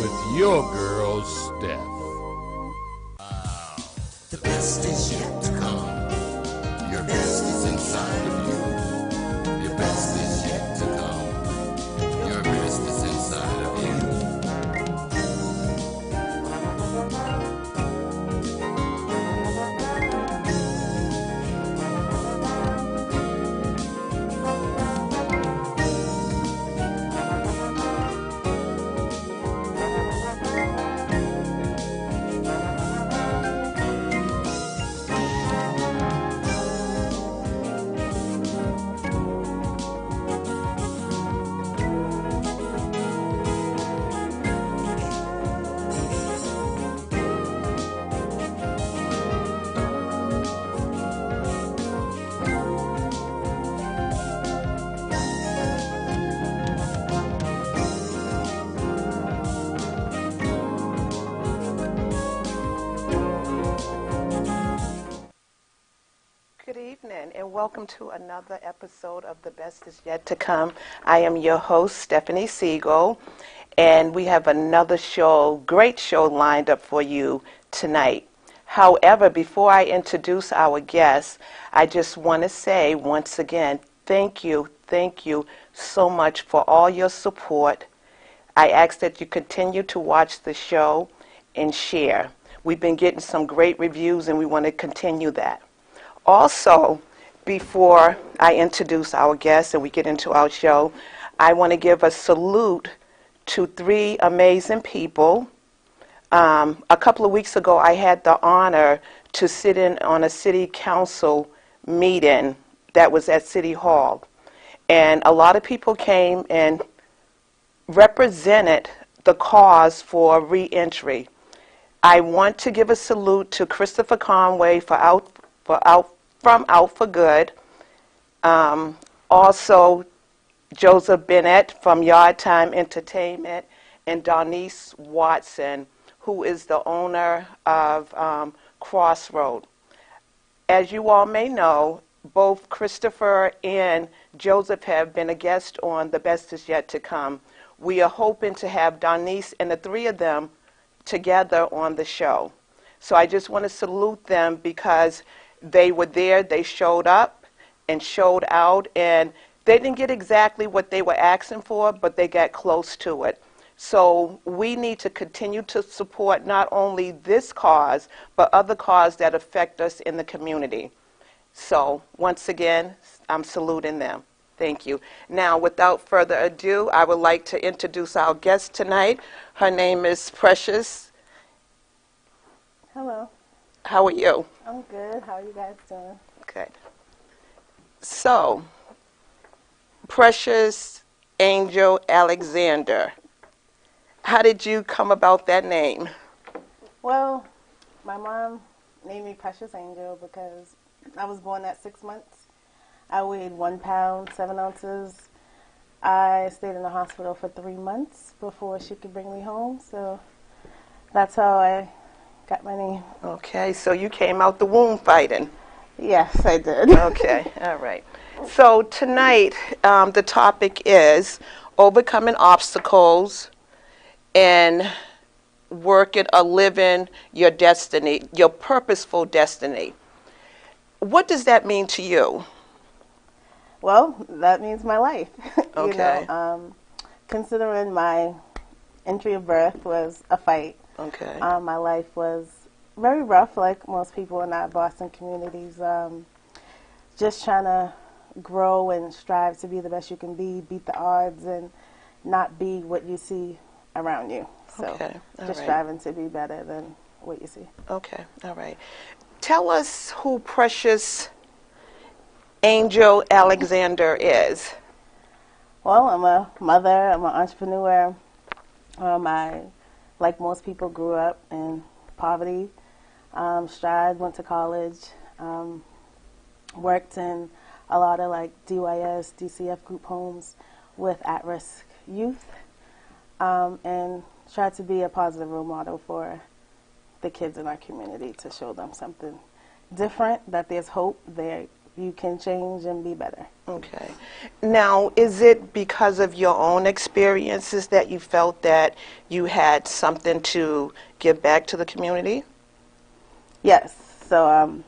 with your girl, Steph. The best is yet to come. Your best is inside of you. Your best is yet to come. Your best is inside of you. Good evening and welcome to another episode of The Best Is Yet to Come. I am your host, Stephanie SEIGLE, and we have another show, great show lined up for you tonight. However, before I introduce our guests, I just want to say once again, thank you so much for all your support. I ask that you continue to watch the show and share. We've been getting some great reviews and we want to continue that. Also, before I introduce our guests and we get into our show, I want to give a salute to three amazing people. A couple of weeks ago, I had the honor to sit in on a city council meeting that was at City Hall. And a lot of people came and represented the cause for reentry. I want to give a salute to Christopher Conway from Out for Good. Also, Joseph Bennett from Yard Time Entertainment, and Darnice Watson, who is the owner of Crossroad. As you all may know, both Christopher and Joseph have been a guest on The Best Is Yet to Come. We are hoping to have Darnice and the three of them together on the show. So I just want to salute them because they were there, they showed up and showed out, and they didn't get exactly what they were asking for, but they got close to it. So we need to continue to support not only this cause, but other causes that affect us in the community. So once again, I'm saluting them. Thank you. Now, without further ado, I would like to introduce our guest tonight. Her name is Precious. Hello. How are you? I'm good. How are you guys doing? Good. So, Precious Angel Alexander. How did you come about that name? Well, my mom named me Precious Angel because I was born at 6 months. I weighed 1 pound, 7 ounces. I stayed in the hospital for 3 months before she could bring me home. So that's how I got my name. Okay, so you came out the womb fighting. Yes, I did. Okay, all right. So tonight, the topic is overcoming obstacles and working or living your destiny, your purposeful destiny. What does that mean to you? Well, that means my life. Okay. Considering my entry of birth was a fight. Okay. My life was very rough, like most people in our Boston communities. Just trying to grow and strive to be the best you can be, beat the odds, and not be what you see around you. So Okay. All just right. striving to be better than what you see. Okay. All right. Tell us who Precious Angel Alexander is. Well, I'm a mother. I'm an entrepreneur. I, like most people, grew up in poverty. Strived, went to college, worked in a lot of like DYS, DCF group homes with at-risk youth, and tried to be a positive role model for the kids in our community to show them something different, that there's hope, there you can change and be better. Okay. Now, is it because of your own experiences that you felt that you had something to give back to the community? Yes. So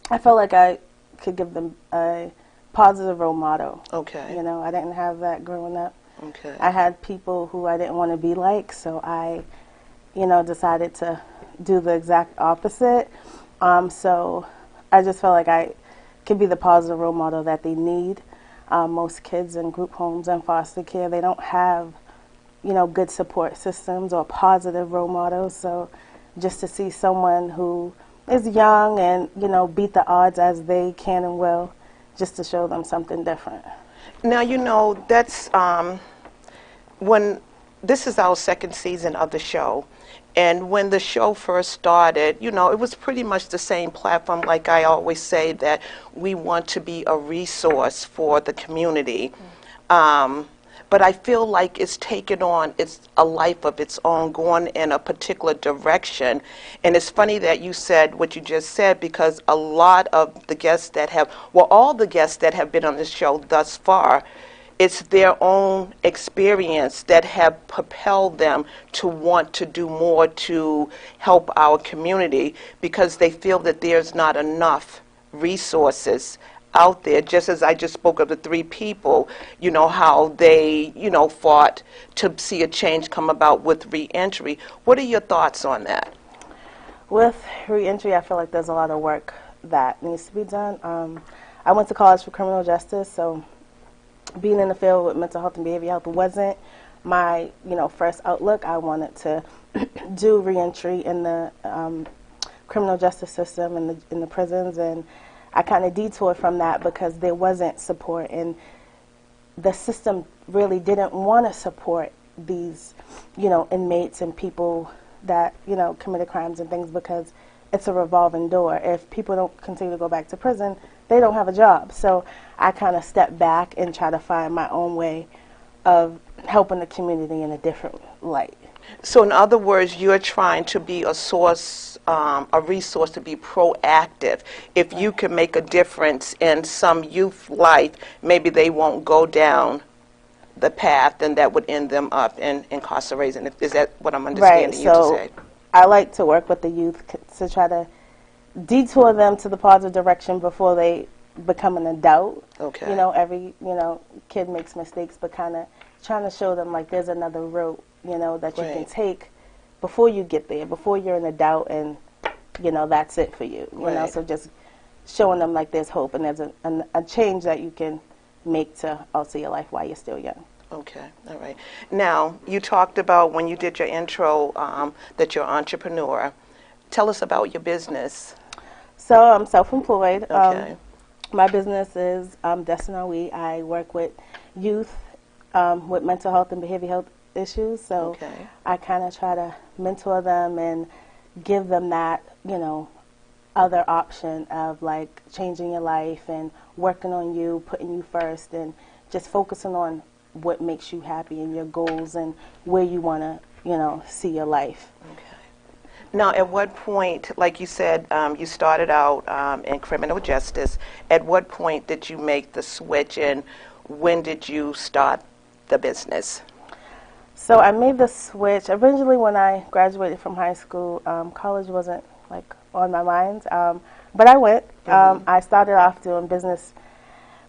I felt like I could give them a positive role model. Okay. You know, I didn't have that growing up. Okay. I had people who I didn't want to be like, so I, you know, decided to do the exact opposite. So I just felt like I could be the positive role model that they need. Most kids in group homes and foster care, they don't have, you know, good support systems or positive role models. So just to see someone who is young and, you know, beat the odds as they can and will, just to show them something different. Now, you know, that's when this is our second season of the show. And when the show first started, you know, it was pretty much the same platform. Like I always say, that we want to be a resource for the community. But I feel like it's taken on a life of its own, going in a particular direction. And it's funny that you said what you just said, because a lot of the guests that have, well, all the guests that have been on this show thus far, it's their own experience that have propelled them to want to do more to help our community, because they feel that there's not enough resources out there. Just as I just spoke of the three people, you know, how they, you know, fought to see a change come about with reentry. What are your thoughts on that? With reentry, I feel like there's a lot of work that needs to be done. I went to college for criminal justice, so being in the field with mental health and behavioral health wasn't my, you know, first outlook. I wanted to do reentry in the criminal justice system in the prisons, and I kind of detoured from that because there wasn't support, and the system really didn't want to support these, you know, inmates and people that, you know, committed crimes and things, because it's a revolving door. If people don't continue to go back to prison, they don't have a job. So I kind of stepped back and try to find my own way of helping the community in a different light. So in other words, you're trying to be a source, a resource, to be proactive. If you can make a difference in some youth life, maybe they won't go down the path, and that would end them up in incarceration. Is that what I'm understanding you to say? I like to work with the youth to try to detour them to the positive direction before they become an adult. Okay. You know, every, you know, kid makes mistakes, but kind of trying to show them like there's another route, you know, that you can take before you get there, before you're an adult, and, you know, that's it for you. You know, so just showing them like there's hope and there's a change that you can make to alter your life while you're still young. Okay, all right. Now, you talked about when you did your intro that you're an entrepreneur. Tell us about your business. So I'm self-employed. Okay. My business is Destiny. I work with youth with mental health and behavioral health issues. So I kind of try to mentor them and give them that, you know, other option of like changing your life and working on you, putting you first, and just focusing on what makes you happy and your goals and where you want to, you know, see your life. Okay. Now, at what point, like you said, you started out in criminal justice. At what point did you make the switch, and when did you start the business? So I made the switch originally when I graduated from high school. College wasn't like on my mind, but I went. I started off doing business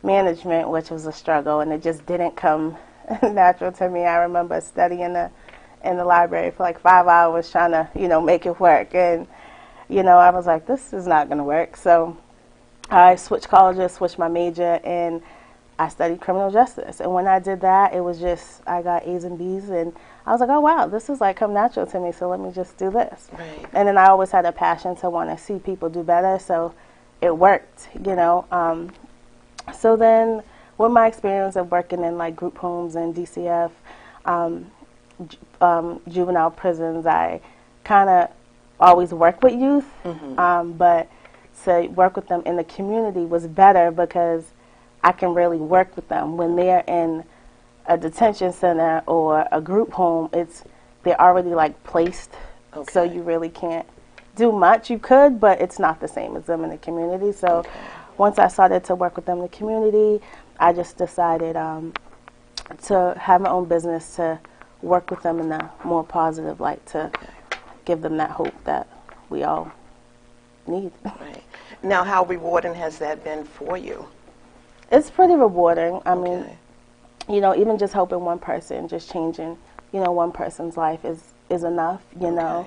management, which was a struggle, and it just didn't come natural to me. I remember studying in the library for like 5 hours trying to, you know, make it work, and, you know, I was like, this is not going to work. So I switched colleges, switched my major, and I studied criminal justice. And when I did that, it was just, I got A's and B's, and I was like, oh wow, this is like come natural to me, so let me just do this. Right. And then I always had a passion to want to see people do better, so it worked, you know. So then with my experience of working in like group homes and DCF, juvenile prisons, I kind of always work with youth, but to work with them in the community was better because I can really work with them. When they're in a detention center or a group home, they're already like placed, so you really can't do much. You could, but it's not the same as them in the community. So once I started to work with them in the community, I just decided to have my own business, to work with them in a more positive light, to give them that hope that we all need. Right. Now, how rewarding has that been for you? It's pretty rewarding. I mean, Okay. you know, even just helping one person, just changing, you know, one person's life is enough, you know.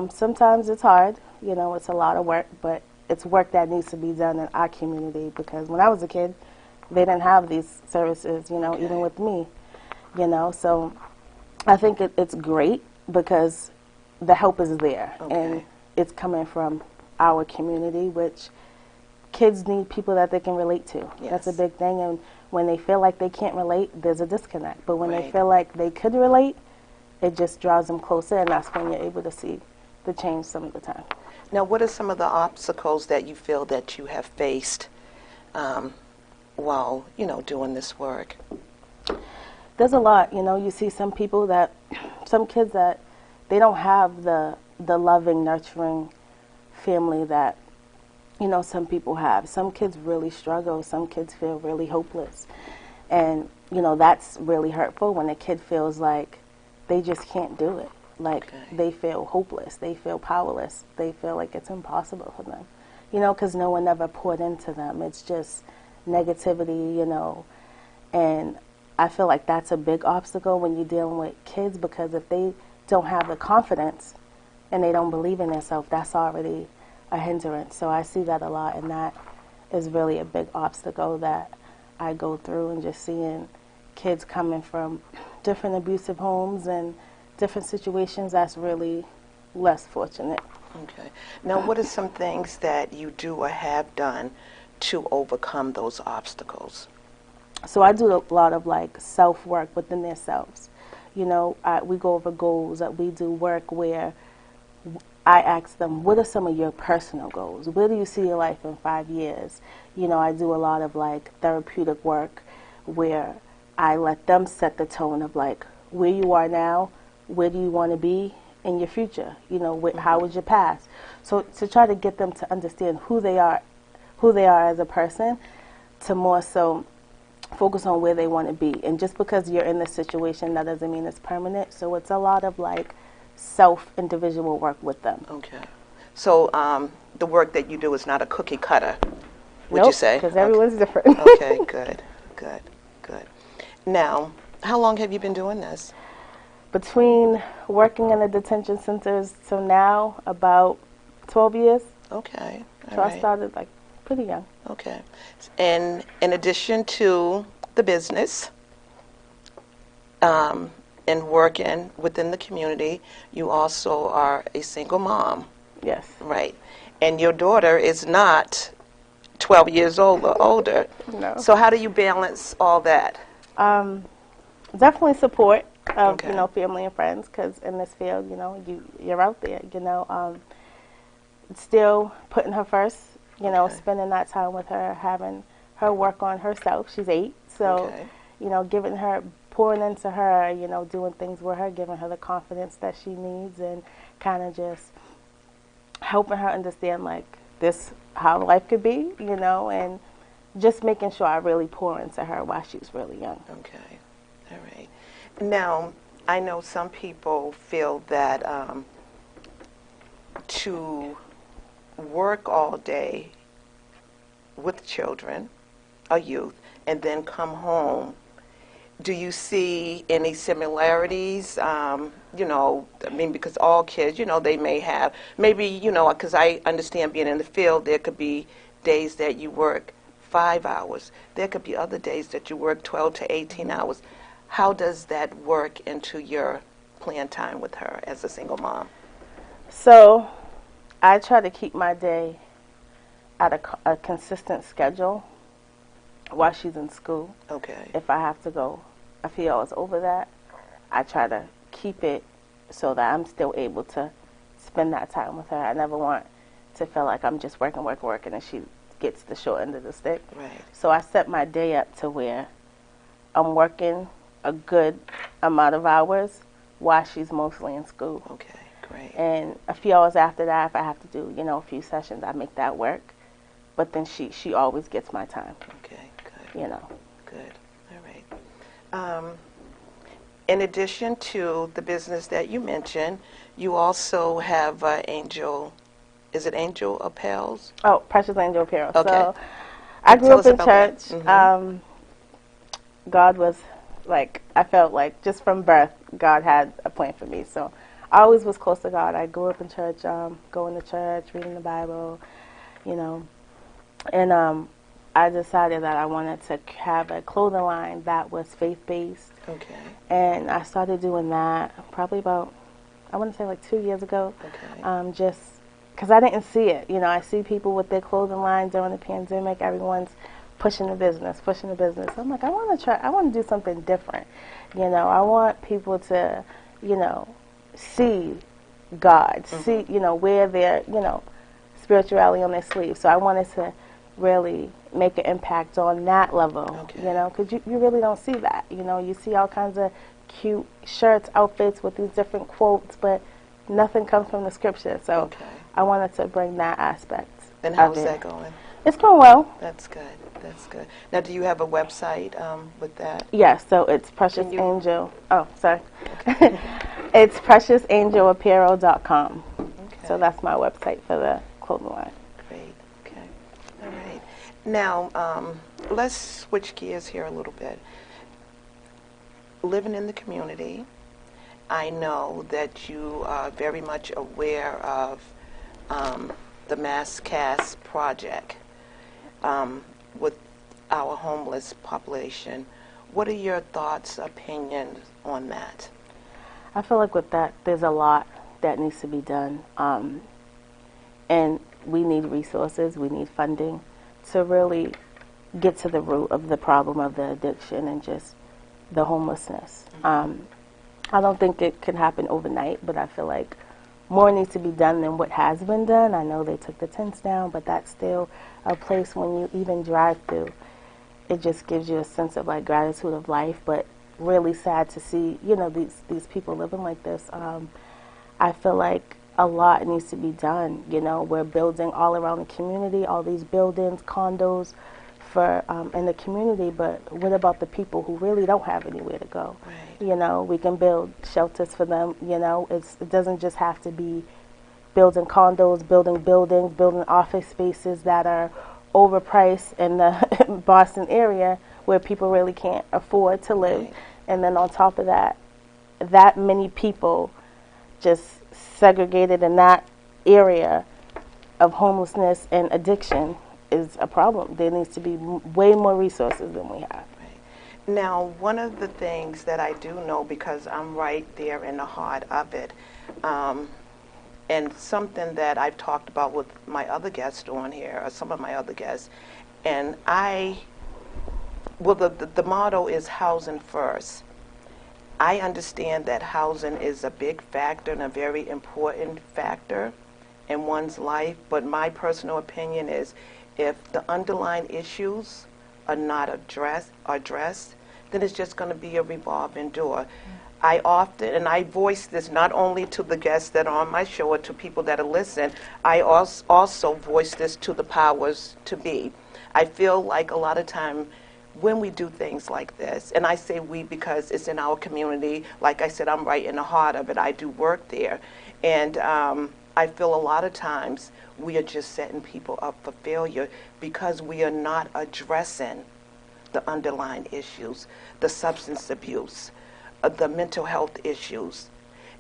Sometimes it's hard, you know, it's a lot of work, but it's work that needs to be done in our community, because when I was a kid, they didn't have these services, you know, even with me, you know. So I think it's great because the help is there, and it's coming from our community, which kids need people that they can relate to. Yes. That's a big thing, and when they feel like they can't relate, there's a disconnect. But when they Right. feel like they could relate, it just draws them closer, and that's when you're able to see the change some of the time. Now, what are some of the obstacles that you feel that you have faced while, you know, doing this work? There's a lot, you know. You see some people that, some kids that they don't have the loving, nurturing family that, you know, some people have. Some kids really struggle. Some kids feel really hopeless. And, you know, that's really hurtful when a kid feels like they just can't do it. Like they feel hopeless. They feel powerless. They feel like it's impossible for them. You know, because no one ever poured into them. It's just negativity, you know. And I feel like that's a big obstacle when you're dealing with kids, because if they don't have the confidence and they don't believe in themselves, that's already a hindrance. So I see that a lot, and that is really a big obstacle that I go through, and just seeing kids coming from different abusive homes and different situations, that's really less fortunate. Okay. Now, what are some things that you do or have done to overcome those obstacles? So I do a lot of like self-work within themselves. You know, we go over goals. We do work where I ask them, what are some of your personal goals? Where do you see your life in 5 years? You know, I do a lot of like therapeutic work where I let them set the tone of like where you are now, where do you want to be in your future? You know, how was your past? So to try to get them to understand who they are as a person, to more so focus on where they want to be. And just because you're in this situation, that doesn't mean it's permanent. So it's a lot of like self-individual work with them. Okay. So the work that you do is not a cookie cutter, would Nope, you say? because everyone's different. Okay, good. Now, how long have you been doing this? Between working in the detention centers to now, about 12 years. Okay. So I started like pretty young. Okay. And in addition to the business and working within the community, you also are a single mom. Yes. Right. And your daughter is not 12 years old or older. No. So how do you balance all that? Definitely support of, Okay. you know, family and friends, because in this field, you know, you're out there, you know. Still putting her first, you know, spending that time with her, having her work on herself. She's 8, so, you know, pouring into her, you know, doing things with her, giving her the confidence that she needs, and kind of just helping her understand, like, this, how life could be, you know, and just making sure I really pour into her while she's really young. Okay. All right. Now, I know some people feel that to work all day with children or youth and then come home, do you see any similarities? You know, I mean, because all kids, you know, they may have, maybe, you know, because I understand being in the field, there could be days that you work 5 hours. There could be other days that you work 12 to 18 hours. How does that work into your planned time with her as a single mom? So I try to keep my day at a consistent schedule while she's in school. Okay. If I have to go a few hours over that, I try to keep it so that I'm still able to spend that time with her. I never want to feel like I'm just working, and she gets the short end of the stick. Right. So I set my day up to where I'm working a good amount of hours while she's mostly in school. Okay, great. And a few hours after that, if I have to do, you know, a few sessions, I make that work. but then she always gets my time. Okay, good. You know. Good. All right. In addition to the business that you mentioned, you also have Angel. Is it Angel Apparels? Oh, Precious Angel Apparel. Okay. So I grew Tell up us in about church. that. Mhm. God was like, I felt like just from birth, God had a plan for me. So I always was close to God. I grew up in church, going to church, reading the Bible, you know. And I decided that I wanted to have a clothing line that was faith-based. Okay. And I started doing that probably about, I want to say like 2 years ago. Okay. Just because I didn't see it. You know, I see people with their clothing line during the pandemic. Everyone's pushing the business. I'm like, I want to do something different. You know, I want people to, you know, see God, see, you know, wear their, you know, spirituality on their sleeve. So I wanted to really make an impact on that level, Okay. you know, because you really don't see that. You know, you see all kinds of cute shirts, outfits with these different quotes, but nothing comes from the scripture. So Okay. I wanted to bring that aspect. And how's of it. that going? It's going well. That's good. That's good. Now, do you have a website with that? Yes, so it's Precious Can you- Angel. Oh, sorry. It's PreciousAngelApparel.com. Okay. So that's my website for the clothing line. Great. Okay. All right. Now, let's switch gears here a little bit. Living in the community, I know that you are very much aware of the Mass Cast project with our homeless population. What are your thoughts, opinions on that? I feel like with that, there's a lot that needs to be done. And we need resources, we need funding to really get to the root of the problem of the addiction and just the homelessness. I don't think it can happen overnight, but I feel like more needs to be done than what has been done. I know they took the tents down, but that's still a place when you even drive through. It just gives you a sense of like gratitude of life, but really sad to see, you know, these people living like this. I feel like a lot needs to be done. You know, we're building all around the community, all these buildings, condos for in the community, but what about the people who really don't have anywhere to go? Right. You know, we can build shelters for them. You know, it doesn't just have to be building condos, building buildings, building office spaces that are overpriced in the Boston area where people really can't afford to live. Right. And then on top of that, that many people just segregated in that area of homelessness and addiction is a problem. There needs to be way more resources than we have. Now, one of the things that I do know, because I'm right there in the heart of it, and something that I've talked about with my other guests on here, or some of my other guests, and the motto is housing first. I understand that housing is a big factor and a very important factor in one's life, but my personal opinion is if the underlying issues are not addressed, then it's just going to be a revolving door. I often, and I voice this not only to the guests that are on my show or to people that are listening, I also voice this to the powers to be. I feel like a lot of time when we do things like this, and I say we because it's in our community, like I said, I'm right in the heart of it. I do work there. And I feel a lot of times we are just setting people up for failure because we are not addressing the underlying issues, the substance abuse, the mental health issues.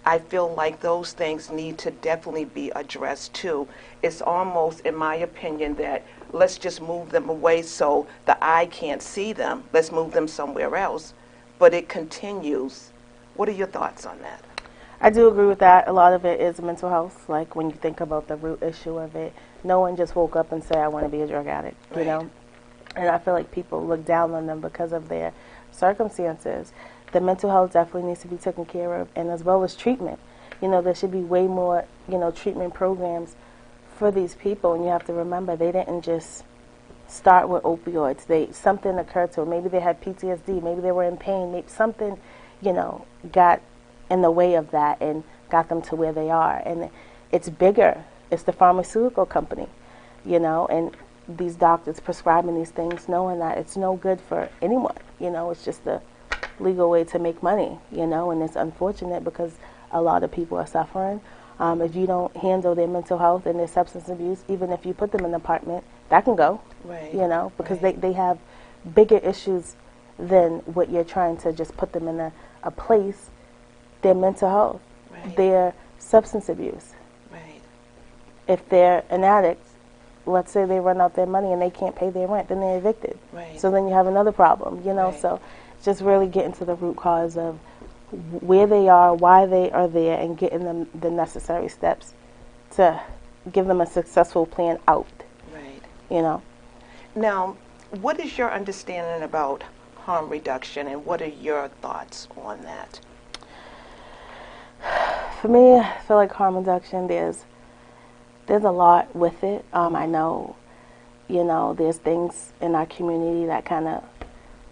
I feel like those things need to definitely be addressed too. It's almost, in my opinion, that let's just move them away so the eye can't see them. Let's move them somewhere else. But it continues. What are your thoughts on that? I do agree with that. A lot of it is mental health. Like when you think about the root issue of it, no one just woke up and said, I want to be a drug addict, you know? And I feel like people look down on them because of their circumstances. The mental health definitely needs to be taken care of, and as well as treatment. You know, there should be way more, you know, treatment programs for these people. And you have to remember, they didn't just start with opioids. Something occurred to them. Maybe they had PTSD. Maybe they were in pain. Maybe something, you know, got in the way of that and got them to where they are. And it's bigger. It's the pharmaceutical company, you know, and these doctors prescribing these things, knowing that it's no good for anyone. You know, it's just a legal way to make money. You know, and it's unfortunate because a lot of people are suffering. If you don't handle their mental health and their substance abuse, even if you put them in an apartment, that can go. Right. You know, because Right. they have bigger issues than what you're trying to just put them in a place. Their mental health, Right. their substance abuse. Right. If they're an addict, let's say they run out their money and they can't pay their rent, then they're evicted. Right. So then you have another problem, you know. Right. So just really getting to the root cause of where they are, why they are there, and getting them the necessary steps to give them a successful plan out, Right. you know. Now, what is your understanding about harm reduction, and what are your thoughts on that? For me, I feel like harm reduction, there's a lot with it. I know, you know, there's things in our community that kind of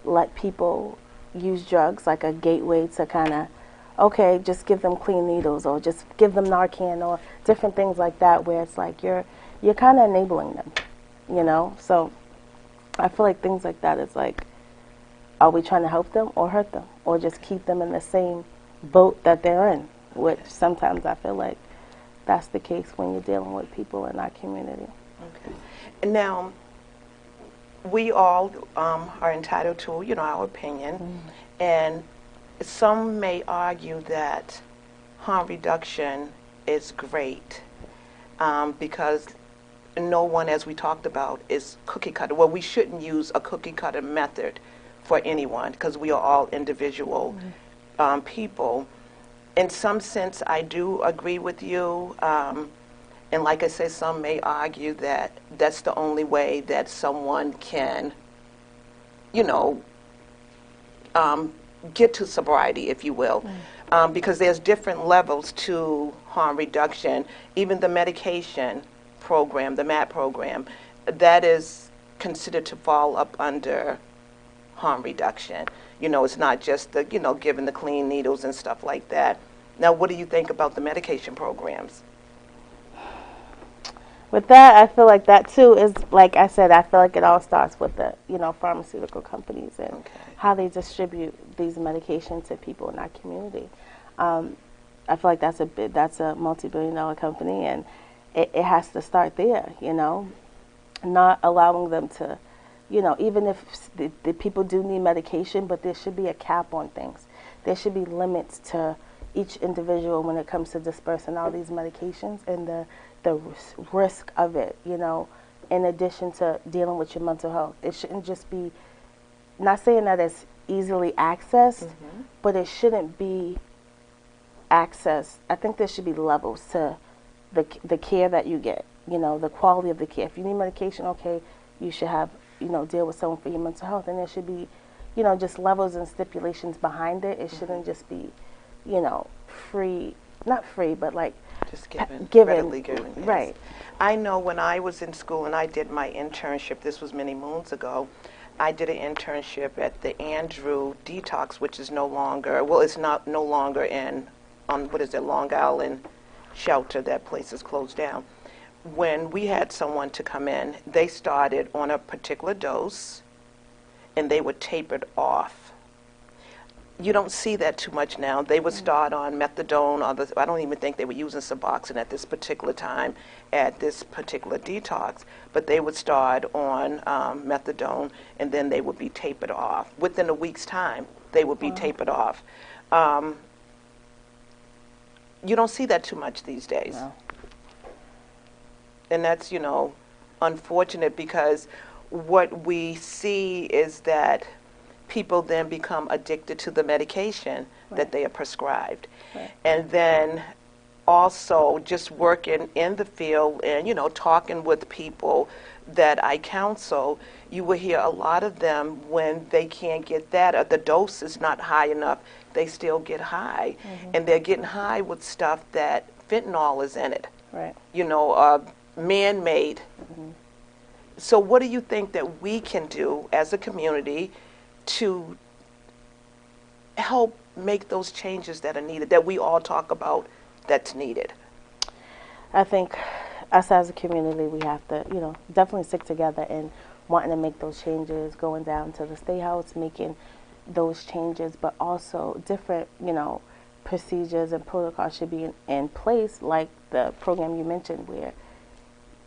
let people use drugs like a gateway to kind of, okay, just give them clean needles or just give them Narcan or different things like that, where it's like you're kind of enabling them, you know. So I feel like things like that is like, are we trying to help them or hurt them, or just keep them in the same boat that they're in? Which sometimes I feel like that's the case when you're dealing with people in our community. Okay. Now, we all are entitled to, you know, our opinion, and some may argue that harm reduction is great because no one, as we talked about, is cookie cutter. Well, we shouldn't use a cookie cutter method for anyone because we are all individual people. In some sense, I do agree with you. And like I say, some may argue that that's the only way that someone can, you know, get to sobriety, if you will. Because there's different levels to harm reduction. Even the medication program, the MAT program, that is considered to fall up under harm reduction. You know, it's not just the, you know, giving the clean needles and stuff like that. Now, what do you think about the medication programs? With that, I feel like that too is, like I said, I feel like it all starts with the, you know, pharmaceutical companies and Okay. how they distribute these medications to people in our community. I feel like that's a multi-billion-dollar company, and it has to start there, you know, not allowing them to, you know, even if the people do need medication, but there should be a cap on things. There should be limits to each individual when it comes to dispersing all these medications and the risk of it, you know, in addition to dealing with your mental health. It shouldn't just be, not saying that it's easily accessed, but it shouldn't be accessed. I think there should be levels to the care that you get, you know, the quality of the care. If you need medication, okay, you should have, you know, deal with someone for your mental health, and there should be, you know, just levels and stipulations behind it. It shouldn't just be, you know, free, not free, but like Just given, given, readily given. Yes. right. I know when I was in school and I did my internship, this was many moons ago, I did an internship at the Andrew Detox, which is no longer, well, it's not no longer in, on what is it, Long Island shelter. That place is closed down. When we had someone to come in, they started on a particular dose and they would taper it off. You don't see that too much now. They would start on methadone, or I don't even think they were using Suboxone at this particular time, at this particular detox, but they would start on methadone, and then they would be tapered off. Within a week's time, they would be tapered off. You don't see that too much these days. No. And that's, you know, unfortunate, because what we see is that people then become addicted to the medication that they are prescribed. Right. And then also just working in the field and, you know, talking with people that I counsel, you will hear a lot of them when they can't get that, or the dose is not high enough, they still get high. And they're getting high with stuff that fentanyl is in it, Right. you know, man-made. So what do you think that we can do as a community to help make those changes that are needed, that we all talk about that's needed? I think us as a community, we have to, definitely stick together and wanting to make those changes, going down to the State House, making those changes, but also different, procedures and protocols should be in place, like the program you mentioned, where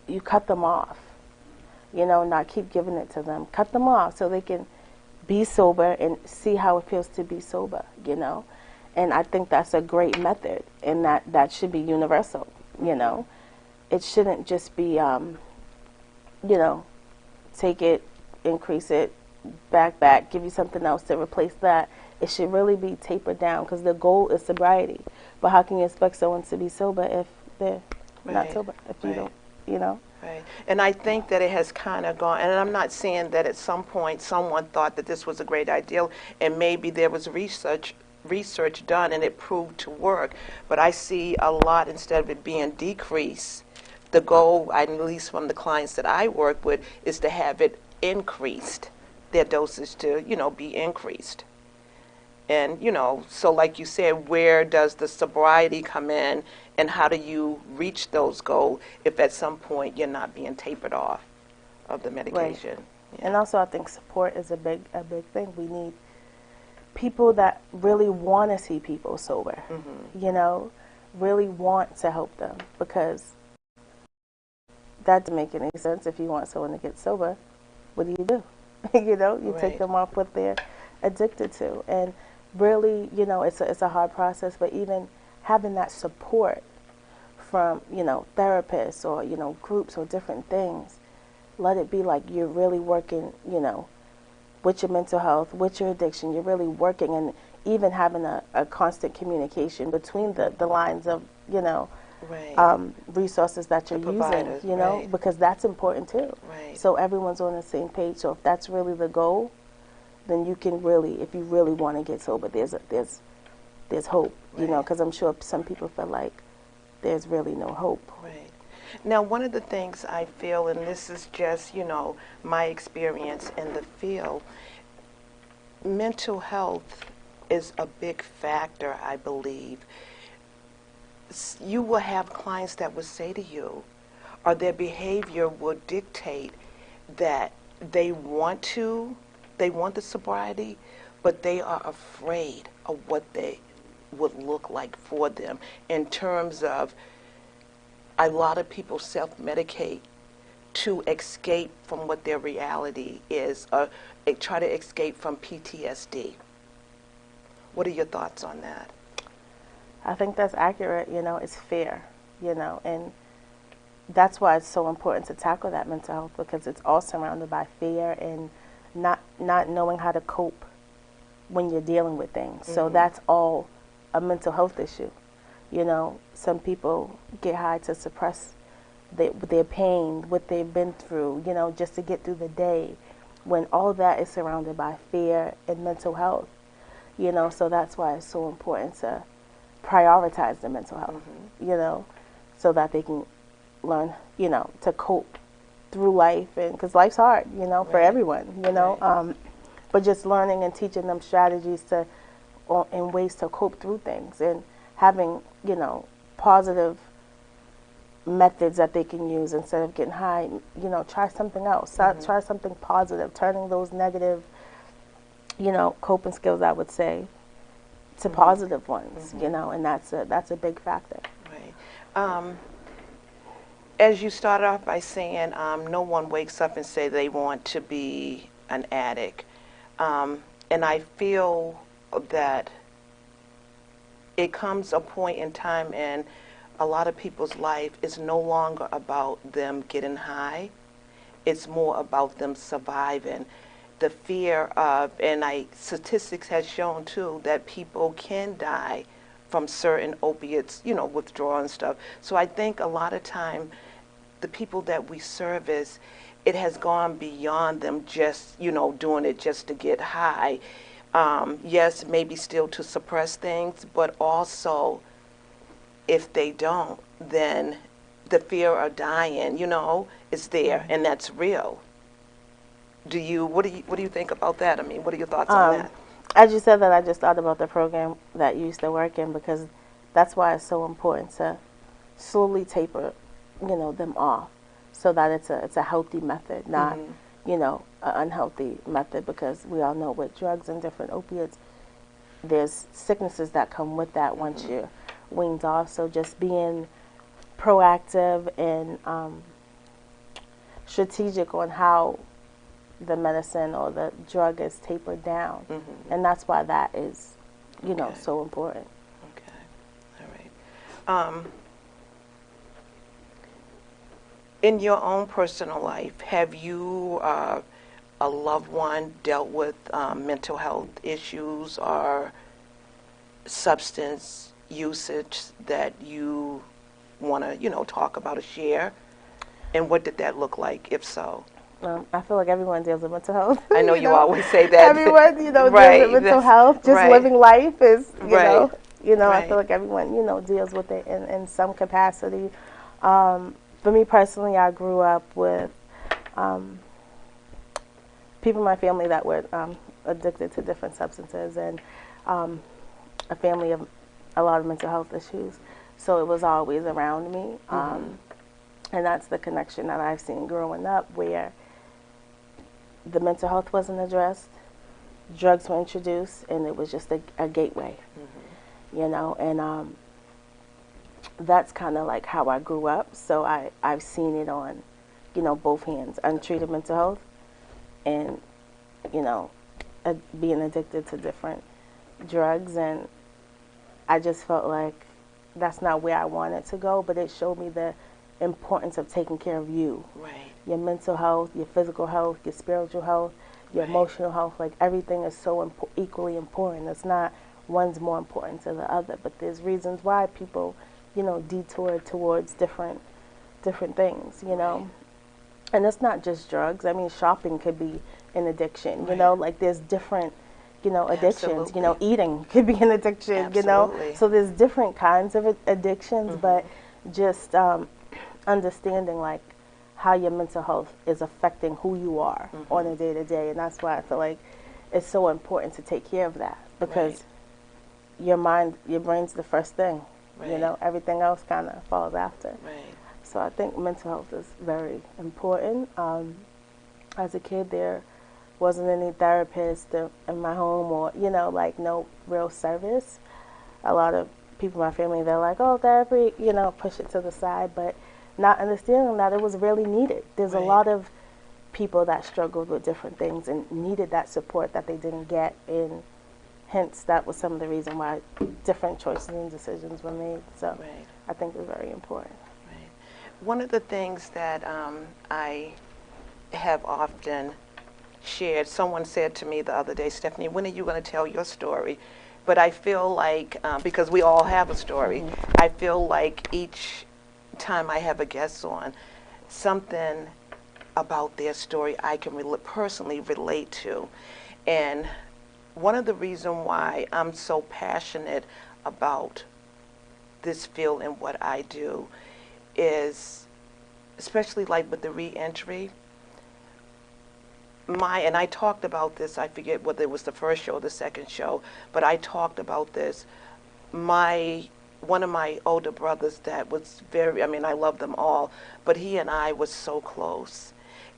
you cut them off, not keep giving it to them. Cut them off so they can be sober and see how it feels to be sober, And I think that's a great method, and that should be universal, It shouldn't just be, take it, increase it, back, give you something else to replace that. It should really be tapered down, because the goal is sobriety. But how can you expect someone to be sober if they're not sober, if you don't, Right. And I think that it has kind of gone, and I'm not saying that at some point someone thought that this was a great idea, and maybe there was research done and it proved to work, but I see a lot, instead of it being decreased, the goal, at least from the clients that I work with, is to have it increased, their dosage to, be increased. And, so like you said, where does the sobriety come in, and how do you reach those goals if at some point you're not being tapered off of the medication? Right. Yeah. And also I think support is a big thing. We need people that really want to see people sober, really want to help them, because that doesn't make any sense. If you want someone to get sober, what do? You Right. take them off what they're addicted to. And really, it's a hard process, but even having that support from, therapists or, groups or different things, let it be like you're really working, with your mental health, with your addiction, you're really working, and even having a constant communication between the lines of, Right. Resources that you're using, providers, right. because that's important too. Right. So everyone's on the same page. So if that's really the goal, then you can really, if you really want to get sober, there's hope, Right. because I'm sure some people feel like there's really no hope. Right. Now, one of the things I feel, and this is just, my experience in the field, mental health is a big factor, I believe. You will have clients that will say to you, or their behavior will dictate that they want the sobriety, but they are afraid of what they would look like for them, in terms of a lot of people self-medicate to escape from what their reality is, or try to escape from PTSD. What are your thoughts on that? I think that's accurate. It's fair, and that's why it's so important to tackle that mental health, because it's all surrounded by fear and not knowing how to cope when you're dealing with things. Mm-hmm. So that's all a mental health issue. Some people get high to suppress their pain, what they've been through, just to get through the day, when all that is surrounded by fear and mental health. So that's why it's so important to prioritize the mental health, Mm-hmm. So that they can learn, to cope through life, and because life's hard, for Right. everyone, Right. But just learning and teaching them strategies and ways to cope through things, and having, positive methods that they can use instead of getting high. Try something else. Mm-hmm. Try something positive, turning those negative, coping skills, I would say, to Mm-hmm. positive ones, Mm-hmm. and that's a big factor. Right. As you started off by saying, no one wakes up and say they want to be an addict. And I feel that it comes a point in time in a lot of people's life, it's no longer about them getting high. It's more about them surviving. The fear of, and statistics has shown too, that people can die from certain opiates, withdrawal and stuff. So I think a lot of time, the people that we service, it has gone beyond them just, doing it just to get high. Yes, maybe still to suppress things, but also if they don't, then the fear of dying, is there, and that's real. What do you think about that? I mean, what are your thoughts on that? As you said that, I just thought about the program that you used to work in, because that's why it's so important to slowly taper them off, so that it's a healthy method, not an unhealthy method, because we all know with drugs and different opiates, there's sicknesses that come with that once you're weaned off. So just being proactive and strategic on how the medicine or the drug is tapered down, and that's why that is, so important. Okay, all right. In your own personal life, have you, a loved one, dealt with mental health issues or substance usage that you want to, talk about or share? And what did that look like, if so? I feel like everyone deals with mental health. I know you always say that. Everyone, Right, deals with mental health. Just right. living life is, Right. I feel like everyone, deals with it in some capacity. For me personally, I grew up with people in my family that were addicted to different substances, and a family of a lot of mental health issues. So it was always around me. And that's the connection that I've seen growing up, where the mental health wasn't addressed, drugs were introduced, and it was just a gateway, and that's kind of like how I grew up. So I've seen it on, both hands, untreated mental health and, being addicted to different drugs. And I just felt like that's not where I wanted to go, but it showed me the importance of taking care of you. Right. Your mental health, your physical health, your spiritual health, your emotional health. Like, everything is so equally important. It's not one's more important to the other, but there's reasons why people, detour towards different things, And it's not just drugs. I mean, shopping could be an addiction, like there's different, addictions. Absolutely. Eating could be an addiction, Absolutely. So there's different kinds of addictions, but just understanding like how your mental health is affecting who you are on a day-to-day. And that's why I feel like it's so important to take care of that, because your brain's the first thing. Everything else kind of falls after. Right. So I think mental health is very important. As a kid, there wasn't any therapist in my home, or, like no real service. A lot of people in my family, they're like, oh, therapy, push it to the side, but not understanding that it was really needed. There's a lot of people that struggled with different things and needed that support that they didn't get, and hence that was some of the reason why different choices and decisions were made. So I think it's very important. Right. One of the things that I have often shared, someone said to me the other day, Stephanie, when are you going to tell your story? But I feel like, because we all have a story, I feel like each time I have a guest on, something about their story I can personally relate to. And one of the reasons why I'm so passionate about this field and what I do is, especially like with the re-entry, and I talked about this, I forget whether it was the first show or the second show, but I talked about this. One of my older brothers that was I love them all, but he and I was so close.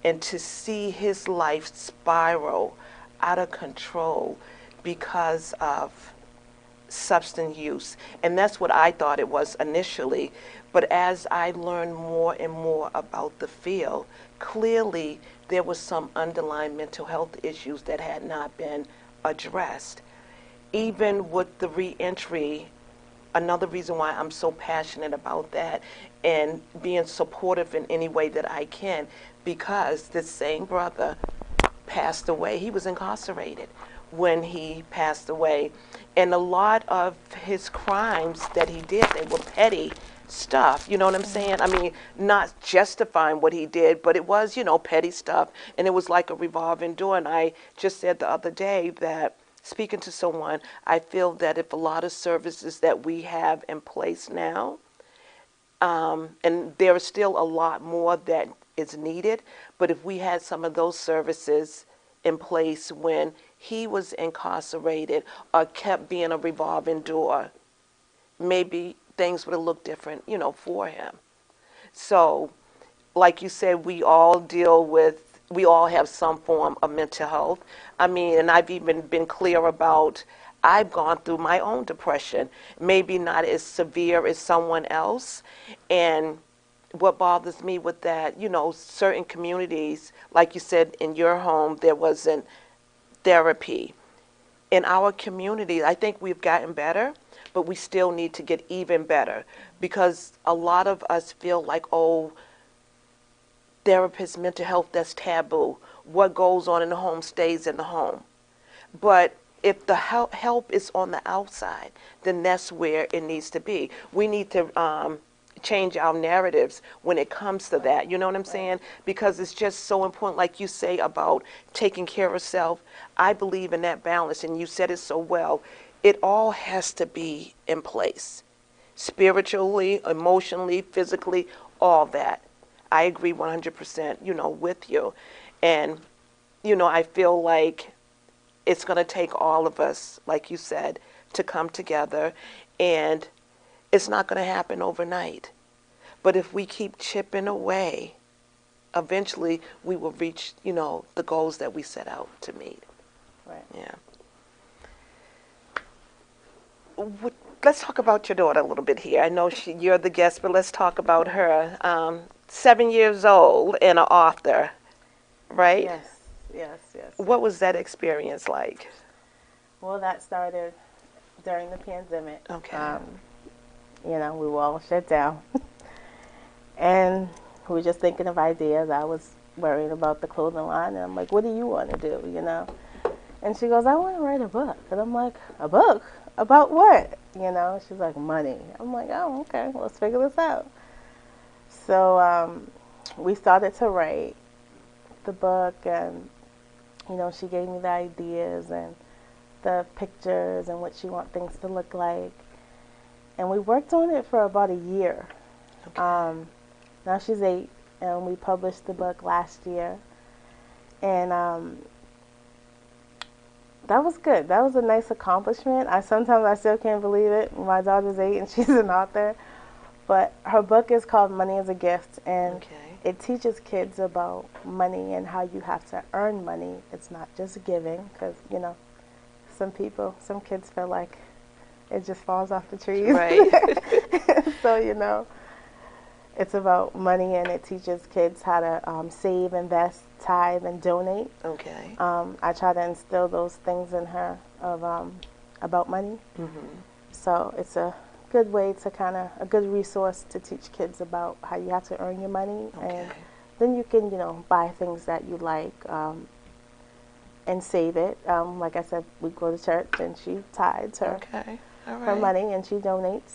And to see his life spiral out of control because of substance use, and that's what I thought it was initially, but as I learned more and more about the field, clearly there was some underlying mental health issues that had not been addressed. Even with the re-entry, another reason why I'm so passionate about that and being supportive in any way that I can, because this same brother passed away. He was incarcerated when he passed away. And a lot of his crimes that he did, they were petty stuff, you know what I'm saying? I mean, not justifying what he did, but it was, petty stuff. And it was like a revolving door. And I just said the other day that, speaking to someone, I feel that if a lot of services that we have in place now, and there is still a lot more that is needed, but if we had some of those services in place when he was incarcerated or kept being a revolving door, maybe things would have looked different, for him. So, like you said, we all have some form of mental health. I mean, and I've even been clear about, I've gone through my own depression, maybe not as severe as someone else. And what bothers me with that, certain communities, like you said, in your home, there wasn't therapy. In our community, I think we've gotten better, but we still need to get even better, because a lot of us feel like, oh, therapist, mental health, that's taboo. What goes on in the home stays in the home. But if the help is on the outside, then that's where it needs to be. We need to change our narratives when it comes to that. You know what I'm saying? Because it's just so important, like you say, about taking care of self. I believe in that balance, and you said it so well. It all has to be in place. Spiritually, emotionally, physically, all that. I agree 100%, with you. And, I feel like it's going to take all of us, like you said, to come together. And it's not going to happen overnight. But if we keep chipping away, eventually we will reach, the goals that we set out to meet. Right. Yeah. Let's talk about your daughter a little bit here. I know you're the guest, but let's talk about her. 7 years old and an author, right? Yes. What was that experience like? Well, that started during the pandemic. Okay. We were all shut down. And we were just thinking of ideas. I was worrying about the clothing line, and I'm like, what do you want to do, And she goes, I want to write a book. And I'm like, a book? About what? She's like, money. I'm like, oh, okay, let's figure this out. So we started to write the book, and, she gave me the ideas and the pictures and what she wants things to look like. And we worked on it for about a year. Okay. Now she's 8, and we published the book last year. And that was good. That was a nice accomplishment. Sometimes I still can't believe it. My daughter's 8 and she's an author. But her book is called Money is a Gift, and it teaches kids about money and how you have to earn money. It's not just giving, because, some kids feel like it just falls off the trees. Right. So, it's about money, and it teaches kids how to save, invest, tithe, and donate. Okay. I try to instill those things in her about money. Mm-hmm. So it's a good way to a good resource to teach kids about how you have to earn your money. Okay. And then you can, buy things that you like and save it. Like I said, we go to church, and she tithes her, her money, and she donates,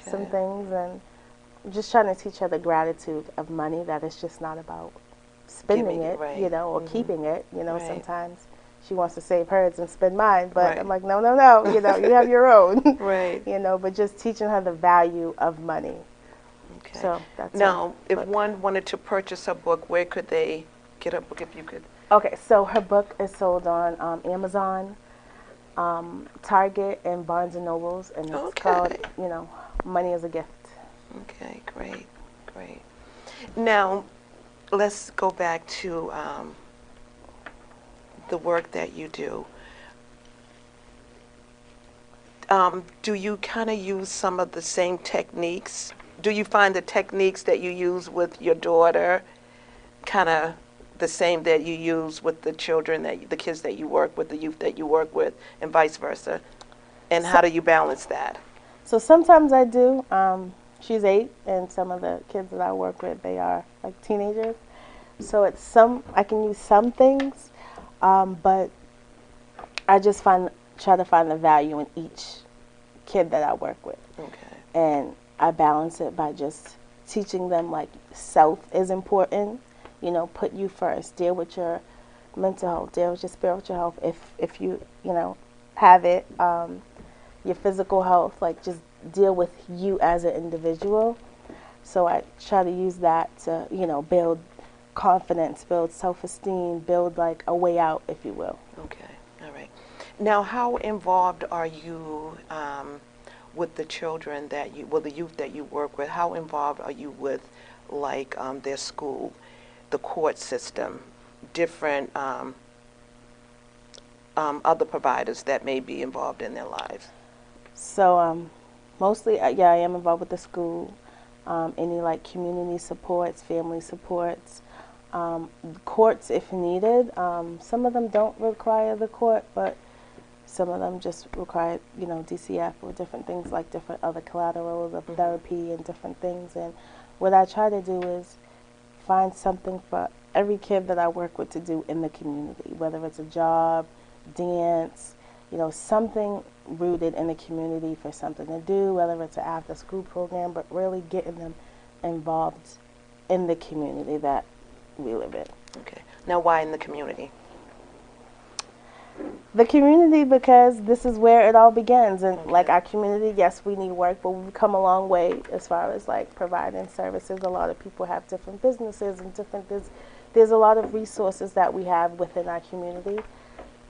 some things, and just trying to teach her the gratitude of money, that it's just not about spending it, or keeping it. Sometimes she wants to save hers and spend mine, but I'm like, no, you have your own. Right. But just teaching her the value of money. Okay. So that's now, if one wanted to purchase her book, where could they get her book, if you could? Okay, so her book is sold on Amazon, Target, and Barnes and Nobles, and it's called, Money is a Gift. Okay, great. Now, let's go back to the work that you do. Do you kind of use some of the same techniques? Do you find the techniques that you use with your daughter kind of the same that you use with the children, the kids that you work with, the youth that you work with, and vice versa? And how do you balance that? So sometimes I do. She's 8, and some of the kids that I work with, they are like teenagers. So I can use some things, but I just try to find the value in each kid that I work with. Okay. And I balance it by just teaching them, like, self is important. Put you first. Deal with your mental health. Deal with your spiritual health. If you have it. Your physical health, like, just deal with you as an individual. So I try to use that to, build confidence, build self-esteem, build, like, a way out, if you will. Okay, all right. Now, how involved are you with the children that the youth that you work with, how involved are you with, like, their school, the court system, different other providers that may be involved in their lives? So mostly, yeah, I am involved with the school. Any like community supports, family supports, courts if needed. Some of them don't require the court, but some of them just require, DCF or different things like different other collaterals of therapy and different things. And what I try to do is find something for every kid that I work with to do in the community, whether it's a job, dance, something rooted in the community for something to do, whether it's an after-school program, but really getting them involved in the community that we live in. Okay. Now, why in the community? The community, because this is where it all begins. And like our community, yes, we need work, but we've come a long way as far as like providing services. A lot of people have different businesses and there's a lot of resources that we have within our community.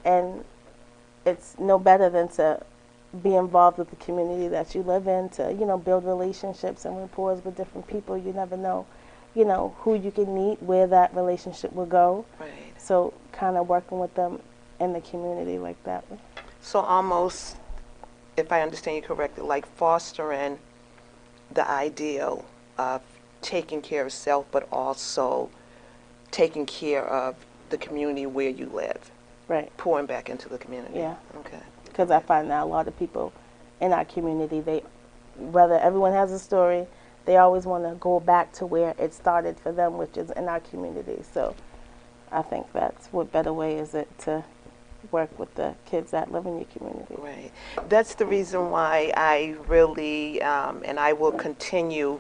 And it's no better than to be involved with the community that you live in, to, build relationships and rapport with different people. You never know, who you can meet, where that relationship will go. Right. So kind of working with them in the community like that. So almost, if I understand you correctly, like fostering the ideal of taking care of self, but also taking care of the community where you live. Right. Pouring back into the community. Yeah. Okay. Because I find that a lot of people in our community, whether everyone has a story, they always want to go back to where it started for them, which is in our community. So I think that's what better way is it to work with the kids that live in your community. Right. That's the reason why I really, and I will continue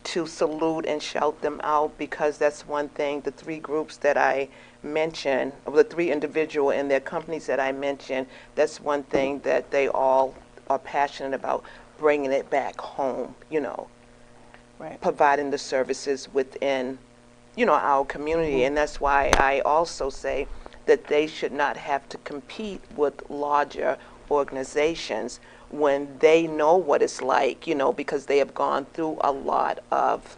to salute and shout them out, because that's one thing, the three groups that I mentioned, the three individual and their companies that I mentioned, that's one thing that they all are passionate about, bringing it back home, Right. providing the services within, our community. And that's why I also say that they should not have to compete with larger organizations when they know what it's like, because they have gone through a lot of,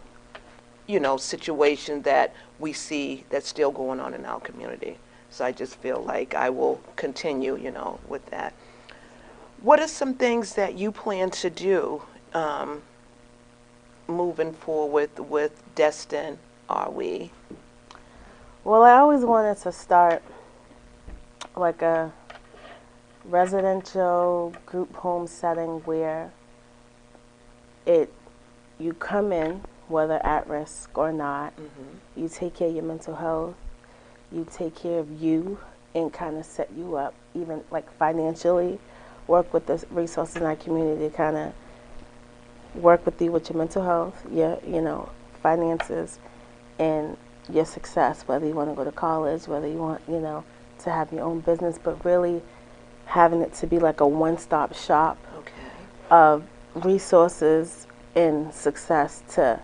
situation that we see that's still going on in our community. So I just feel like I will continue, with that. What are some things that you plan to do moving forward with Destin Are We? Well, I always wanted to start like a residential group home setting where you come in, whether at risk or not, you take care of your mental health, you take care of you and kind of set you up, even like financially, work with the resources in our community to kind of work with you with your mental health, your, finances, and your success, whether you want to go to college, whether you want, to have your own business, but really having it to be like a one-stop shop of resources and success to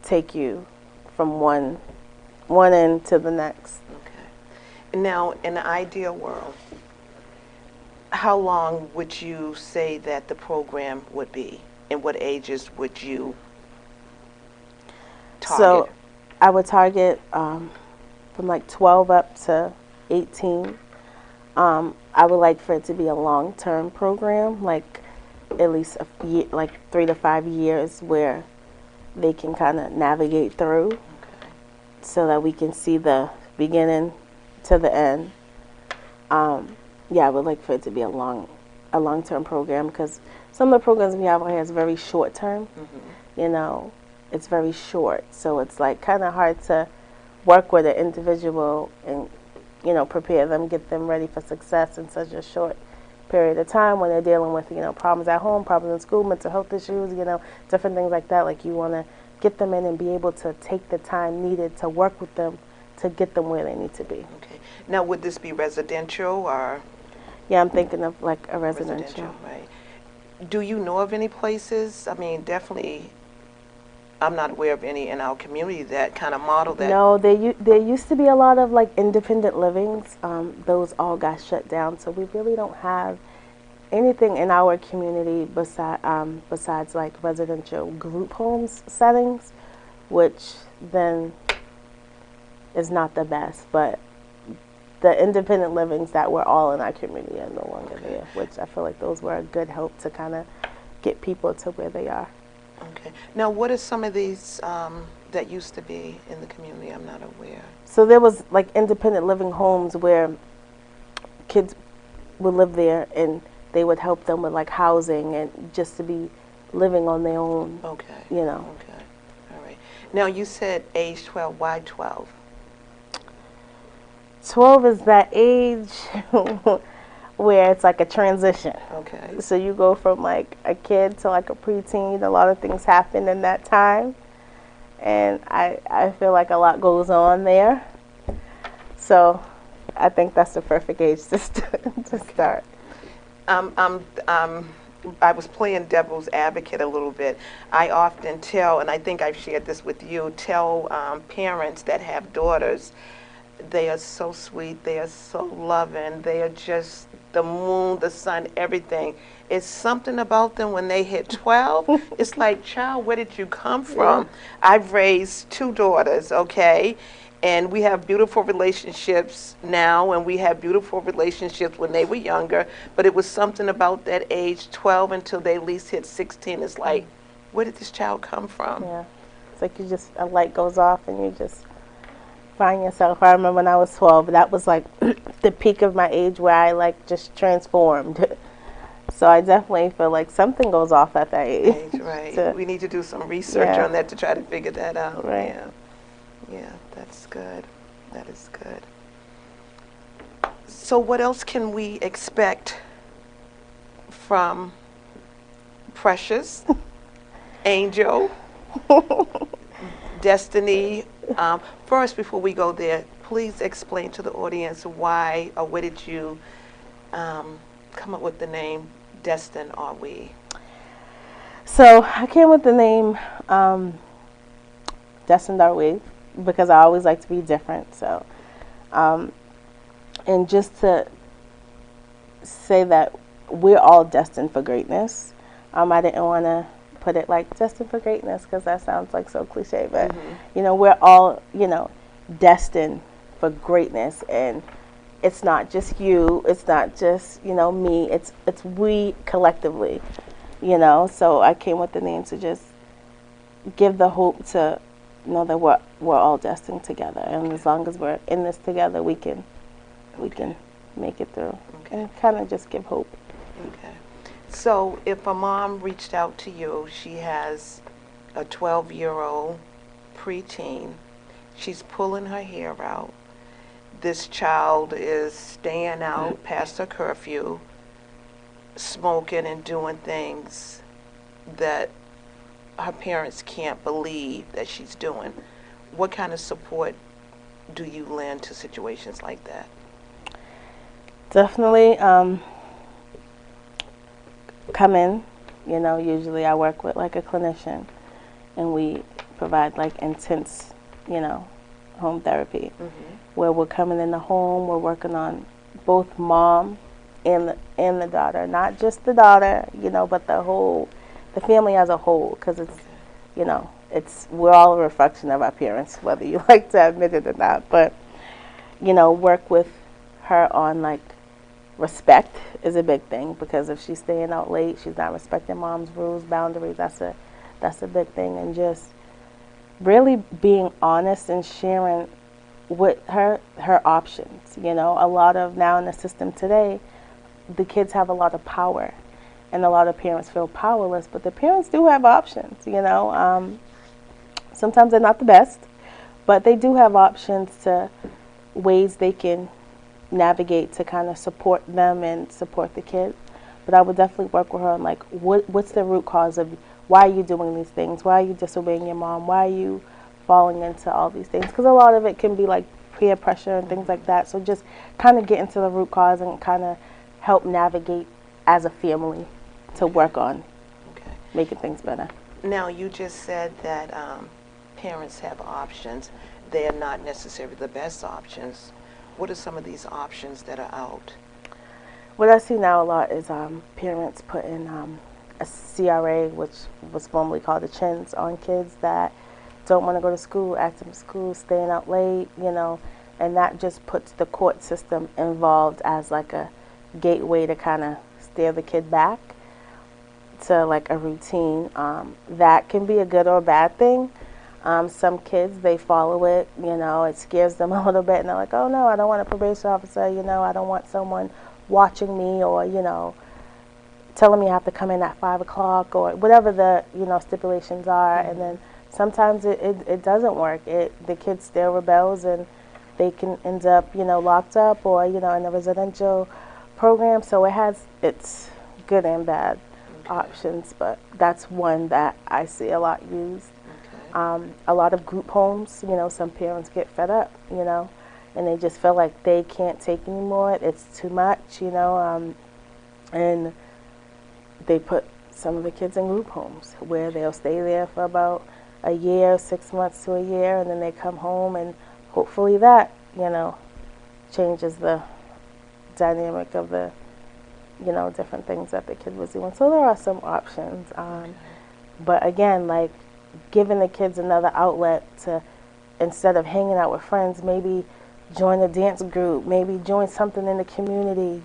take you from one end to the next. Okay. Now, in the ideal world, how long would you say that the program would be? And what ages would you target? So I would target from like 12 up to 18. I would like for it to be a long-term program, like at least a year, like 3 to 5 years, where they can kind of navigate through, so that we can see the beginning to the end. Yeah, I would like for it to be a long-term program, because some of the programs we have on here is very short-term. It's very short, so it's like kind of hard to work with an individual and prepare them, get them ready for success in such a short period of time when they're dealing with, problems at home, problems in school, mental health issues, different things like that. Like, you want to get them in and be able to take the time needed to work with them to get them where they need to be. Okay. Now, would this be residential or? Yeah, I'm thinking of like a residential. Right. Do you know of any places? I mean, definitely, I'm not aware of any in our community that kind of model that. No, there used to be a lot of like independent livings. Those all got shut down, so we really don't have anything in our community besides like residential group homes settings, which then is not the best, but the independent livings that were all in our community are no longer there, which I feel like those were a good help to kind of get people to where they are. Okay. Now, what are some of these that used to be in the community? I'm not aware. So there was like independent living homes where kids would live there and they would help them with like housing and just to be living on their own. Okay. You know. Okay. All right. Now, you said age 12. Why 12? 12 is that age where it's like a transition. Okay. So you go from like a kid to like a preteen. A lot of things happen in that time. And I feel like a lot goes on there. So I think that's the perfect age to start. I was playing devil's advocate a little bit. I often tell, and I think I've shared this with you, tell parents that have daughters, they are so sweet, they are so loving, they are just the moon, the sun, everything. It's something about them when they hit 12. It's like, child, where did you come from? Yeah. I've raised 2 daughters, okay? And we have beautiful relationships now, and we have beautiful relationships when they were younger. But it was something about that age, 12 until they at least hit 16. It's like, where did this child come from? Yeah. It's like you just, a light goes off and you just find yourself. I remember when I was 12, that was like the peak of my age where I like just transformed. So I definitely feel like something goes off at that age. Right. We need to do some research on that to try to figure that out. Right. Yeah. Yeah, that's good. That is good. So what else can we expect from Precious, Angel, Destiny? First, before we go there, please explain to the audience why or where did you come up with the name Destined Are We? So I came with the name Destined Are We because I always like to be different. So, and just to say that we're all destined for greatness. I didn't want to put it like destined for greatness because that sounds like so cliche, but you know, we're all, you know, destined for greatness, and it's not just you, it's not just, you know, me, it's we collectively, you know. So I came with the name to just give the hope to know that we're all destined together, and as long as we're in this together, we can make it through, and kind of just give hope. Okay. So if a mom reached out to you, she has a 12-year-old preteen, she's pulling her hair out, this child is staying out past her curfew, smoking and doing things that her parents can't believe that she's doing. What kind of support do you lend to situations like that? Definitely come in. You know, usually I work with like a clinician, and we provide like intense, you know, home therapy, where we're coming in the home, we're working on both mom and the daughter, not just the daughter, you know, but the family as a whole, because it's, you know, we're all a reflection of our parents, whether you like to admit it or not. But, you know, work with her on like respect is a big thing, because if she's staying out late, she's not respecting mom's rules, boundaries. That's a big thing, and just really being honest and sharing with her options. You know, a lot of now in the system today, the kids have a lot of power, and a lot of parents feel powerless, but the parents do have options, you know. Sometimes they're not the best, but they do have options to ways they can navigate to kind of support them and support the kids. But I would definitely work with her on like what's the root cause of why are you doing these things? Why are you disobeying your mom? Why are you falling into all these things? Because a lot of it can be like peer pressure and things like that. So just kind of get into the root cause and kind of help navigate as a family to work on making things better. Now, you just said that parents have options. They are not necessarily the best options. What are some of these options that are out? What I see now a lot is parents putting a CRA, which was formerly called the chins, on kids that don't want to go to school, acting in school, staying out late, and that just puts the court system involved as like a gateway to kind of steer the kid back to like a routine. That can be a good or a bad thing. Some kids, they follow it, it scares them a little bit, and they're like, oh no, I don't want a probation officer, I don't want someone watching me, or, telling me I have to come in at 5 o'clock, or whatever the, stipulations are. And then sometimes it doesn't work. The kid still rebels, and they can end up, locked up, or, in a residential program. So it's good and bad options, but that's one that I see a lot used. A lot of group homes, some parents get fed up, and they just feel like they can't take anymore. It's too much, and they put some of the kids in group homes where they'll stay there for about a year, 6 months to a year, and then they come home, and hopefully that, changes the dynamic of the, different things that the kid was doing. So there are some options. But again, like giving the kids another outlet to, instead of hanging out with friends, maybe join a dance group, maybe join something in the community.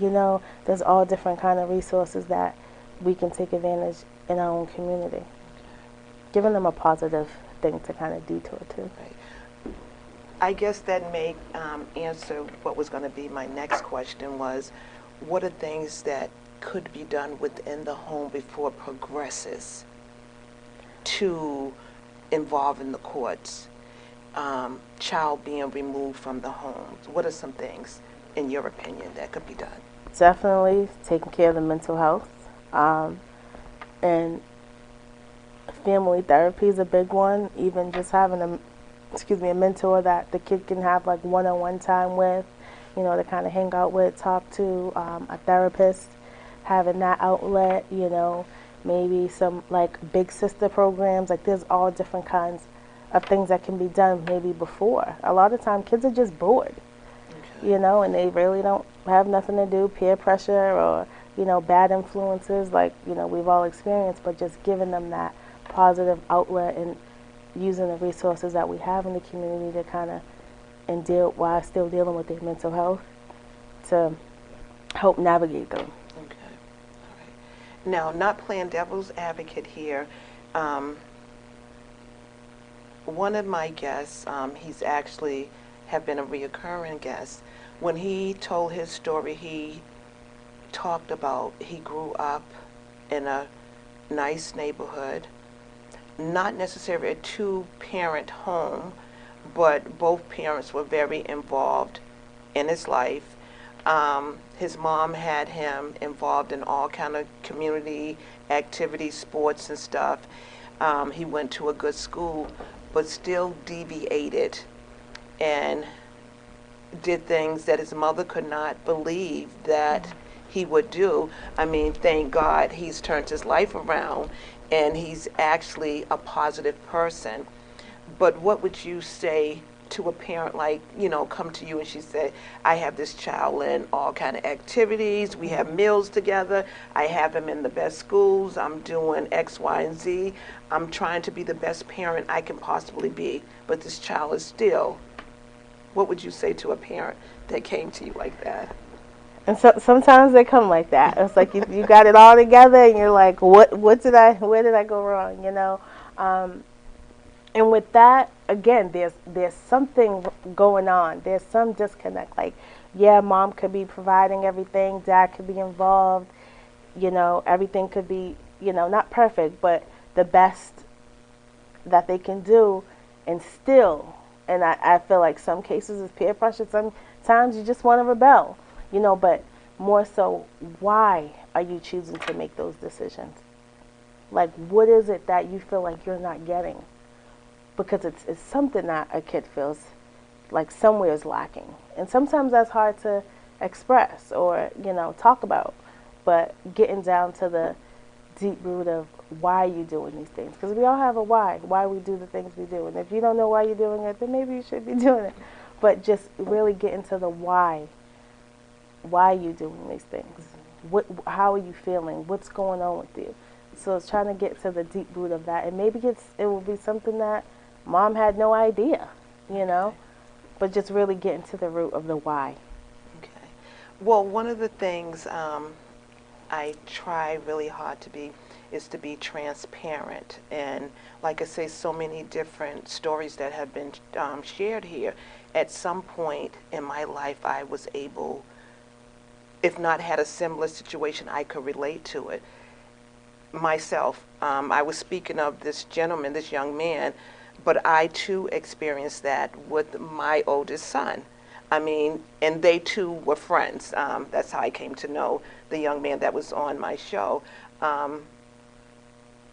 There's all different kind of resources that we can take advantage in our own community. Giving them a positive thing to kind of detour to. Right. I guess that may answer what was going to be my next question, was what are things that could be done within the home before it progresses to involving the courts? Child being removed from the home. What are some things, in your opinion, that could be done? Definitely taking care of the mental health. And family therapy is a big one. Even just having a mentor that the kid can have like one-on-one time with, to kind of hang out with, talk to, a therapist, having that outlet, maybe some like big sister programs. Like there's all different kinds of things that can be done maybe before. A lot of time kids are just bored, and they really don't have nothing to do, peer pressure or, bad influences like, we've all experienced, but just giving them that positive outlet and using the resources that we have in the community to kind of, and deal while still dealing with their mental health to help navigate them. Okay. All right. Now, not playing devil's advocate here, one of my guests, he's actually have been a reoccurring guest. When he told his story, he talked about he grew up in a nice neighborhood, not necessarily a two-parent home, but both parents were very involved in his life. His mom had him involved in all kind of community activities, sports and stuff. He went to a good school, but still deviated and did things that his mother could not believe that he would do. I mean, thank God he's turned his life around and he's actually a positive person. But what would you say to a parent, like, come to you and she said, I have this child in all kind of activities, we have meals together, I have him in the best schools, I'm doing X, Y, and Z, I'm trying to be the best parent I can possibly be, but this child is still, what would you say to a parent that came to you like that? And so sometimes they come like that. It's like you got it all together, and you're like, where did I go wrong? And with that, again, there's something going on. There's some disconnect. Like, yeah, mom could be providing everything, dad could be involved, everything could be, not perfect, but the best that they can do, and still, and I feel like some cases is peer pressure. Sometimes you just want to rebel, but more so, why are you choosing to make those decisions? Like, what is it that you feel like you're not getting? Because it's something that a kid feels like somewhere is lacking. And sometimes that's hard to express or, talk about. But getting down to the deep root of why you're doing these things. Because we all have a why we do the things we do. And if you don't know why you're doing it, then maybe you should be doing it. But just really getting to the why why are you doing these things? How are you feeling? What's going on with you? So it's trying to get to the deep root of that, and maybe it will be something that mom had no idea, but just really getting to the root of the why. Okay. Well, one of the things I try really hard is to be transparent. And like I say, so many different stories that have been shared here. At some point in my life, I was able, if not had a similar situation, I could relate to it myself. I was speaking of this gentleman, this young man, but I too experienced that with my oldest son. I mean, and they too were friends. That's how I came to know the young man that was on my show.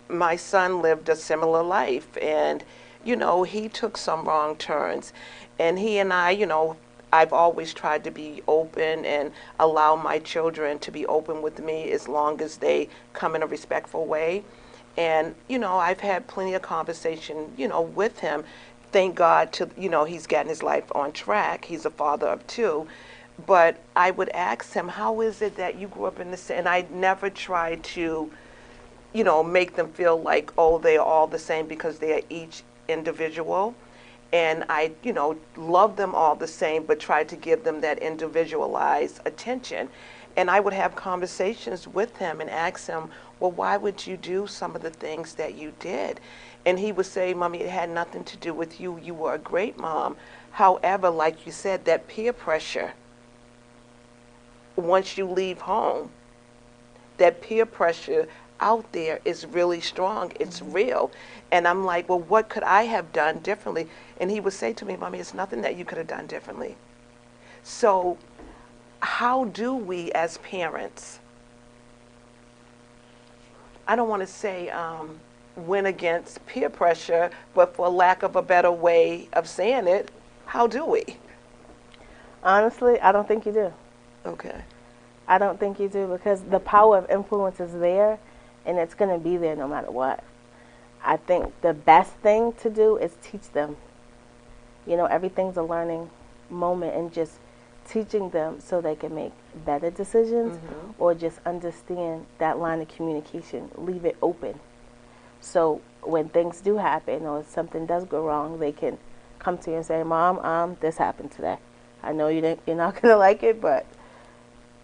My son lived a similar life, and he took some wrong turns, and he and I, I've always tried to be open and allow my children to be open with me as long as they come in a respectful way. And I've had plenty of conversation with him. Thank God he's gotten his life on track. He's a father of two. But I would ask him, how is it that you grew up in the same, and I never tried to make them feel like, oh, they're all the same, because they are each individual. And I, love them all the same, but tried to give them that individualized attention. And I would have conversations with him and ask him, well, why would you do some of the things that you did? And he would say, Mommy, it had nothing to do with you. You were a great mom. However, like you said, that peer pressure, once you leave home, that peer pressure out there is really strong. It's real. And I'm like, well, what could I have done differently? And he would say to me, Mommy, it's nothing that you could have done differently. So how do we as parents, I don't want to say win against peer pressure, but for lack of a better way of saying it, how do we? Honestly, I don't think you do. Okay. I don't think you do, because the power of influence is there, and it's going to be there no matter what. I think the best thing to do is teach them. Everything's a learning moment, and just teaching them so they can make better decisions, or just understand that line of communication. Leave it open. So when things do happen or something does go wrong, they can come to you and say, Mom, this happened today. I know you're not going to like it, but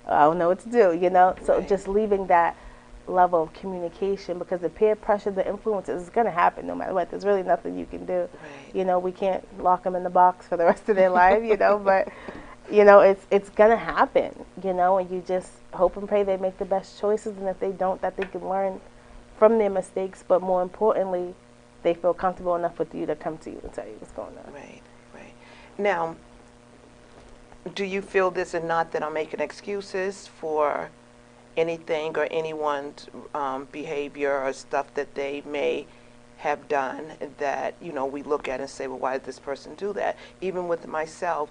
I don't know what to do, So Right. just leaving that level of communication, because the peer pressure, the influences is going to happen no matter what. There's really nothing you can do. Right. We can't lock them in the box for the rest of their life, but, it's going to happen, and you just hope and pray they make the best choices, and if they don't, that they can learn from their mistakes, but more importantly, they feel comfortable enough with you to come to you and tell you what's going on. Right, right. Now, do you feel this, and not that I'm making excuses for anything or anyone's behavior or stuff that they may have done that, we look at and say, well, why did this person do that? Even with myself.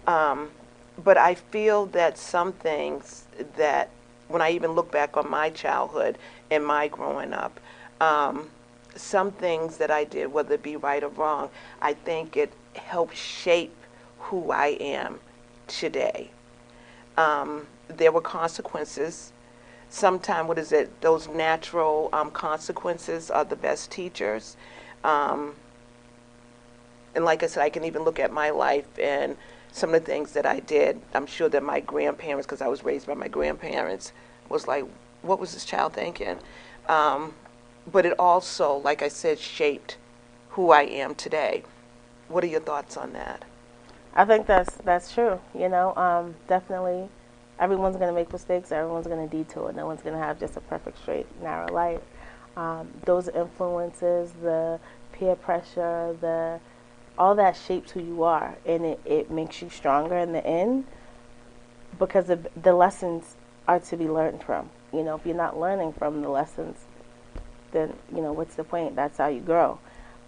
But I feel that some things that, when I even look back on my childhood and my growing up, some things that I did, whether it be right or wrong, I think it helped shape who I am today. There were consequences. Sometimes, those natural consequences are the best teachers. And like I said, I can even look at my life and some of the things that I did. I'm sure that my grandparents, because I was raised by my grandparents, was like, what was this child thinking? But it also, like I said, shaped who I am today. What are your thoughts on that? I think that's true. Definitely, everyone's going to make mistakes. Everyone's going to detour. No one's going to have just a perfect, straight, narrow life. Those influences, the peer pressure, all that shapes who you are, and it makes you stronger in the end, because the lessons are to be learned from. If you're not learning from the lessons, then what's the point? That's how you grow.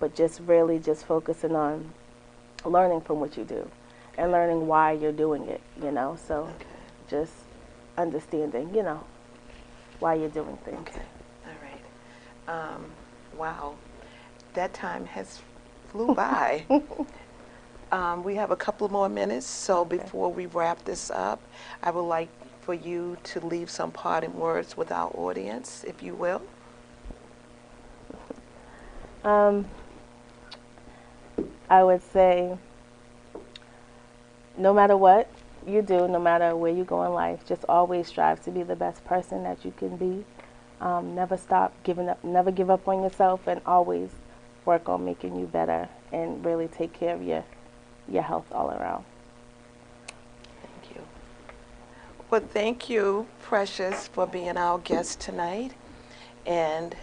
But just really just focusing on learning from what you do and learning why you're doing it, so Okay. just understanding, why you're doing things. Okay. All right. Wow. That time has flew by. We have a couple more minutes, so before we wrap this up, I would like for you to leave some parting words with our audience, if you will. I would say, no matter what you do, no matter where you go in life, just always strive to be the best person that you can be. Never stop giving up, never give up on yourself, and always work on making you better and really take care of your health all around. Thank you. Well, thank you, Precious, for being our guest tonight. And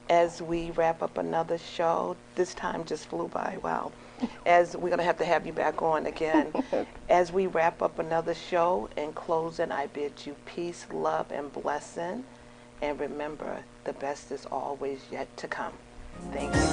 as we wrap up another show, this time just flew by. Wow. As we're going to have you back on again. As we wrap up another show, in closing, I bid you peace, love, and blessing. And remember, the best is always yet to come. Thank you.